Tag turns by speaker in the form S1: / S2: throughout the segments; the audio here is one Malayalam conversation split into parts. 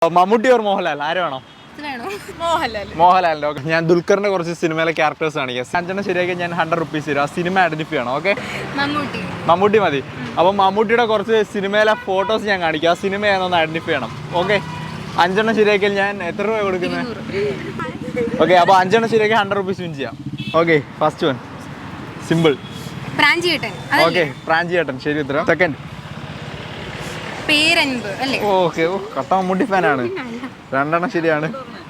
S1: മമ്മൂട്ടി ഓർ മോഹൻലാൽ ആര് വേണം? മോഹൻലാലിന്റെ. ഓക്കെ, ഞാൻ ദുൽഖറിന്റെ കുറച്ച് സിനിമയിലെ ക്യാരക്ടേഴ്സ് കാണിക്കാം. അഞ്ചെണ്ണം ശരിയാക്കി ഞാൻ 100 rupees തരും. ആ സിനിമ ഐഡന്റിഫൈ ചെയ്യണം. ഓക്കെ, മമ്മൂട്ടി മതി. അപ്പം മമ്മൂട്ടിയുടെ കുറച്ച് സിനിമയിലെ ഫോട്ടോസ് ഞാൻ കാണിക്കാം. ആ സിനിമ ഏതാണെന്ന് ഐഡന്റിഫൈ ചെയ്യണം. ഓക്കെ, 5 എണ്ണം ശരിയാക്കിയാൽ ഞാൻ എത്ര രൂപ കൊടുക്കുന്നത്? ഓക്കെ, അപ്പോൾ 5 എണ്ണം ശരിയാക്കി 100 rupees വിൻ ചെയ്യാം. Okay, first one simple. Okay, Pranchiyettan ശരി ഉത്തരം. സെക്കൻഡ് ഓക്കെ, കട്ട മമ്മൂട്ടി ഫാനാണ്. 2 എണ്ണം ശരിയാണ്.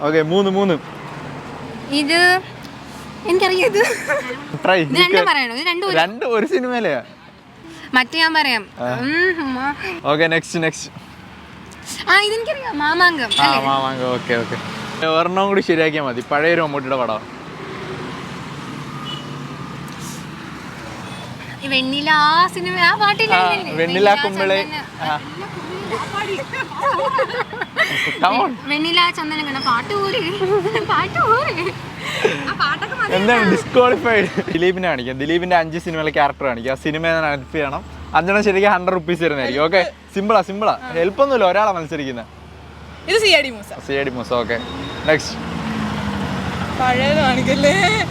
S1: ഓക്കെ, 3
S2: ഇത് എനിക്കറിയാം.
S1: രണ്ട് ഒരു സിനിമയിലെ
S2: മറ്റേ ഞാൻ പറയാം.
S1: Okay, next
S2: Mamankam.
S1: ഓക്കെ ഒരെണ്ണം കൂടി ശരിയാക്കിയാൽ മതി. പഴയൊരു മമ്മൂട്ടിയുടെ പടം.
S2: വെണ്ണില സിനിമ, ആ പാട്ടില്ല
S1: വെണ്ണില കുമ്പിള്.
S2: വെണ്ണില ചന്ദനം കണ്ട പാട്ട്
S1: എന്താണ് ഡിസ്ക്വാളിഫൈഡ്? ദിലീപിനെ കാണിക്കാം. ദിലീപിന്റെ 5 സിനിമയിലെ ക്യാരക്ടർ കാണിക്കാം. ആ സിനിമ ഐഡന്റിഫൈ ചെയ്യണം. 5 എണ്ണം ശരിക്കും 100 rupees തരുന്നതായിരിക്കും. ഓക്കെ, സിമ്പിളാ. ഹെൽപ്പ് ഒന്നുമില്ല, ഒരാളെ മത്സരിക്കുന്നത്. സിഐഡി മൂസ. ഓക്കെ, നെക്സ്റ്റ്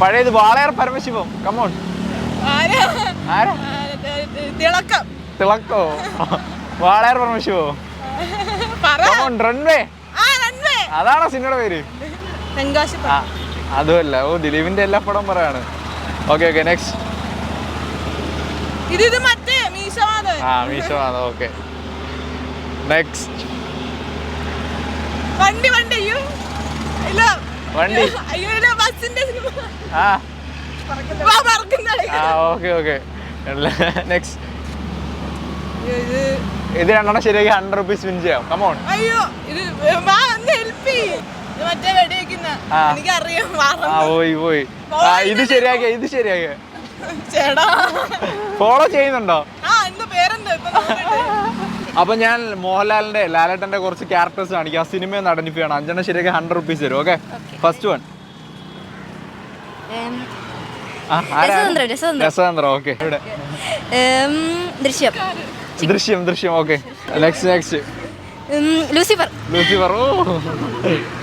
S1: പഴയത് വാളയാർ പരമശിവം. കമോൺ. തിളക്കോ? വാളയാർ പരമശിവോ? റൺവേ. അതാണോ സിനിമയുടെ പേര്? അതുമല്ല. ഓ, ദിലീപിന്റെ എല്ലാ പടം പറയാണ്. ഓക്കെ, നെക്സ്റ്റ് മീശവാദം. ഓക്കെ, നെക്സ്റ്റ് വണ്ടി. Okay, next. ഇത് 2 എണ്ണം ശരിയാക്കി 100 rupees വിൻ ചെയ്യാം. കമോൺ. പോയി. ഇത് ശരിയാക്കിയ ഫോളോ ചെയ്യുന്നുണ്ടോ? അപ്പൊ ഞാൻ മോഹൻലാലിന്റെ ലാലേട്ടന്റെ കുറച്ച് ക്യാരക്ടേഴ്സ് കാണിക്കാം. ആ സിനിമ ഒന്ന് ഐഡന്റിഫൈ ചെയ്യണം. 5 എണ്ണം ശരിയാക്കി 100 rupees തരും. Okay, first one Rasathanthra. Okay, Drishyam. Okay, next
S2: Lucifer.
S1: ഓ,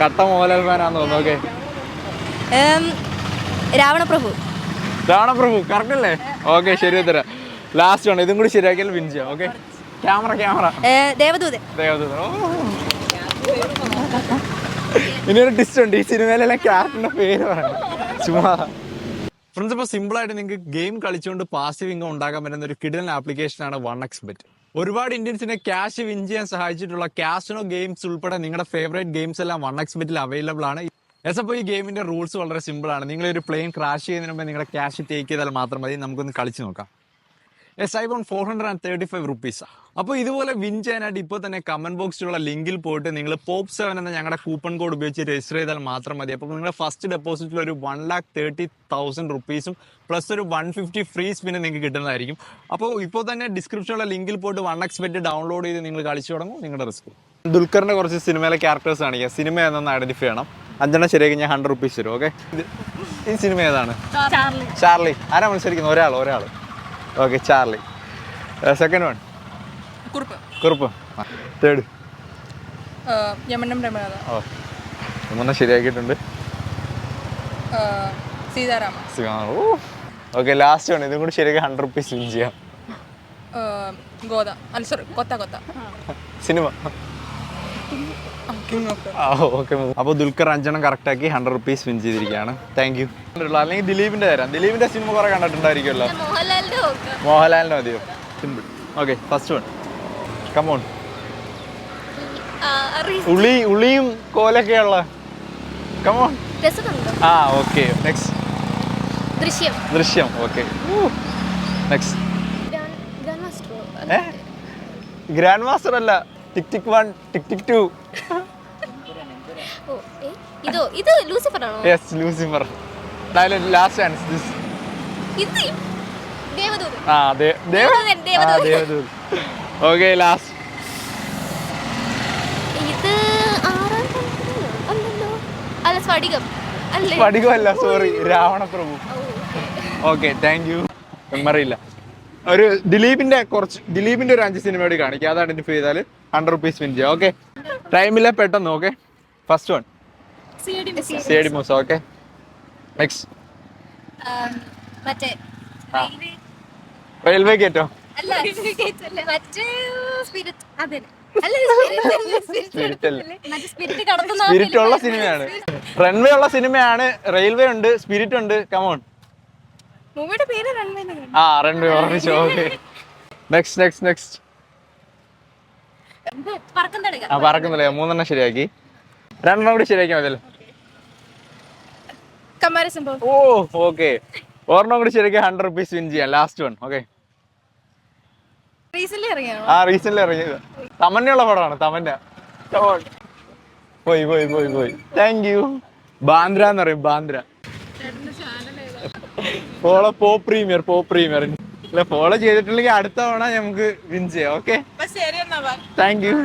S1: കട്ട മോഹൻലാൽ ഫാനാന്ന് തോന്നുന്നു. ഓക്കെ,
S2: രാവണപ്രഭു.
S1: കറക്റ്റ് അല്ലേ? ഓക്കെ, ശരി ഉത്തരം. ലാസ്റ്റ് ആണ്. ഇതും കൂടി ശരിയാക്കിയാൽ വിൻ ചെയ്യാം. Okay, camera.
S2: ദേവദൂതൻ.
S1: ഇനിയൊരു ടിസ്റ്റ് ഉണ്ട്. ഈ സിനിമയിലെല്ലാം ക്യാരക്ടറിന്റെ പേര് പറയണം. ചുമ്മാ. ഫ്രണ്ട്സ്, ഇപ്പോൾ സിമ്പിളായിട്ട് നിങ്ങൾക്ക് ഗെയിം കളിച്ചുകൊണ്ട് പാസീവ് ഇൻകം ഉണ്ടാക്കാൻ പറ്റുന്ന ഒരു കിടിലൻ ആപ്ലിക്കേഷനാണ് 1xbet. ഒരുപാട് ഇന്ത്യൻസിനെ ക്യാഷ് വിൻ ചെയ്യാൻ സഹായിച്ചിട്ടുള്ള കാസിനോ ഗെയിംസ് ഉൾപ്പെടെ നിങ്ങളുടെ ഫേവറേറ്റ് ഗെയിംസ് എല്ലാം 1xbetൽ അവൈലബിൾ ആണ്. അപ്പോൾ ഈ ഗെയിമിന്റെ റൂൾസ് വളരെ സിമ്പിൾ ആണ്. നിങ്ങളൊരു പ്ലെയിൻ ക്രാഷ് ചെയ്യുന്നതിന് മുമ്പ് നിങ്ങളുടെ ക്യാഷ് ടേക്ക് ചെയ്താൽ മാത്രം മതി. നമുക്കൊന്ന് കളിച്ച് നോക്കാം. I won 435 rupees. അപ്പോൾ ഇതുപോലെ വിൻ ചെയ്യാനായിട്ട് ഇപ്പോൾ തന്നെ കമന്റ് ബോക്സിലുള്ള ലിങ്കിൽ പോയിട്ട് നിങ്ങൾ POP7 എന്ന ഞങ്ങളുടെ കൂപ്പൺ കോഡ് ഉപയോഗിച്ച് രജിസ്റ്റർ ചെയ്താൽ മാത്രം മതി. അപ്പോൾ നിങ്ങളുടെ ഫസ്റ്റ് ഡെപ്പോസിറ്റിൽ ഒരു 1,30,000 rupees പ്ലസ് ഒരു 150 ഫ്രീ സ്പിന് നിങ്ങൾക്ക് കിട്ടുന്നതായിരിക്കും. അപ്പോൾ ഇപ്പോൾ തന്നെ ഡിസ്ക്രിപ്ഷനുള്ള ലിങ്കിൽ പോയിട്ട് 1xbet ഡൗൺലോഡ് ചെയ്ത് നിങ്ങൾ കളിച്ചു തുടങ്ങും. നിങ്ങളുടെ റിസ്ക്. ദുൽഖറിന്റെ കുറച്ച് സിനിമയിലെ ക്യാരക്ടേഴ്സ് കാണിക്കുക. സിനിമ ഏതാണെന്ന് ഐഡന്റിഫൈ ചെയ്യണം. 5 എണ്ണം ശരിയാക്കി ഞാൻ 100 rupees തരും. ഓക്കെ, ഈ സിനിമ ഏതാണ്? ചാർലി. ആരാ മത്സരിക്കുന്നത്? ഒരാൾ. Okay, Charlie. Second one Kurup. Third യമനം ശരിയാക്കിയിട്ടുണ്ട്. Okay, last one. ഇതും കൂടി ശരിയാക്കി 100 rupees വിൻ ചെയ്യാം. സിനിമ. ഓക്കെ, അപ്പോൾ ദുൽഖർ 5 എണ്ണം കറക്റ്റ് ആക്കി 100 rupees വിൻ ചെയ്തിരിക്കുകയാണ്. Thank you. അല്ലെങ്കിൽ ദിലീപിന്റെ തരാം. ദിലീപിന്റെ സിനിമ കുറെ കണ്ടിട്ടുണ്ടായിരിക്കുമല്ലോ. മോഹൻലാലിന്റെ മതിയോ? Simple. Okay, first one. Come on. ഉളിയും കോലൊക്കെയുള്ള. Come on. Okay, next Drishyam. Okay, next grand master അല്ല. ടിക് ടിക് 1, ടിക് ടിക് 2.
S2: ഇത് ലൂസിഫർ ആണോ?
S1: Yes, Lucifer. Last chance. Devadoothan. Okay, last. സ്ഫടികമല്ല, sorry, Ravanaprabhu. Okay, thank you. മെമ്മറിയില്ല. ഒരു ദിലീപിന്റെ ഒരു 5 സിനിമയോട് കാണിക്കുക. അത് ഐഡന്റിഫൈ ചെയ്താൽ 100 rupees വിൻ ചെയ്യാം. ഓക്കെ. ടൈമില്ല പെട്ടെന്ന്. Okay, first one C D Moosa. Okay, next.
S2: മറ്റേ
S1: റെയിൽവേ ഗേറ്റോ?
S2: അല്ല മറ്റേ സ്പിരിറ്റ് അതെ
S1: സ്പിരിറ്റ് ഉള്ള സിനിമയാണ്, റൺവേ ഉള്ള സിനിമയാണ്, റെയിൽവേ ഉണ്ട്, സ്പിരിറ്റ് ഉണ്ട്. കമോൺ.
S2: മൂവിയുടെ പേര് റൺവേ.
S1: റൺവേ ഓർമ്മിച്ചു. Okay, next. പറക്കുന്നില്ല. 3 ശരിയാക്കി, 2 കൂടി ശരിയാക്കിയാൽ മതിയല്ലോ. ഓ ഓക്കെ, 1 കൂടി ശരിയാക്കി 100 rupees വിൻ ചെയ്യാം. Last one. ഓക്കെ, റീസെന്റ് ഇറങ്ങിയത് തമന്നയുള്ള പടമാണ്. തമന്ന. പോയി. Thank you. ബാന്ദ്ര എന്ന് പറയും, ബാന്ദ്ര. ഫോളോ പോപ്പ് പ്രീമിയർ അല്ല, ഫോളോ ചെയ്തിട്ടില്ലെങ്കിൽ അടുത്ത തവണ നമുക്ക് വിൻ ചെയ്യാം. Okay, thank U.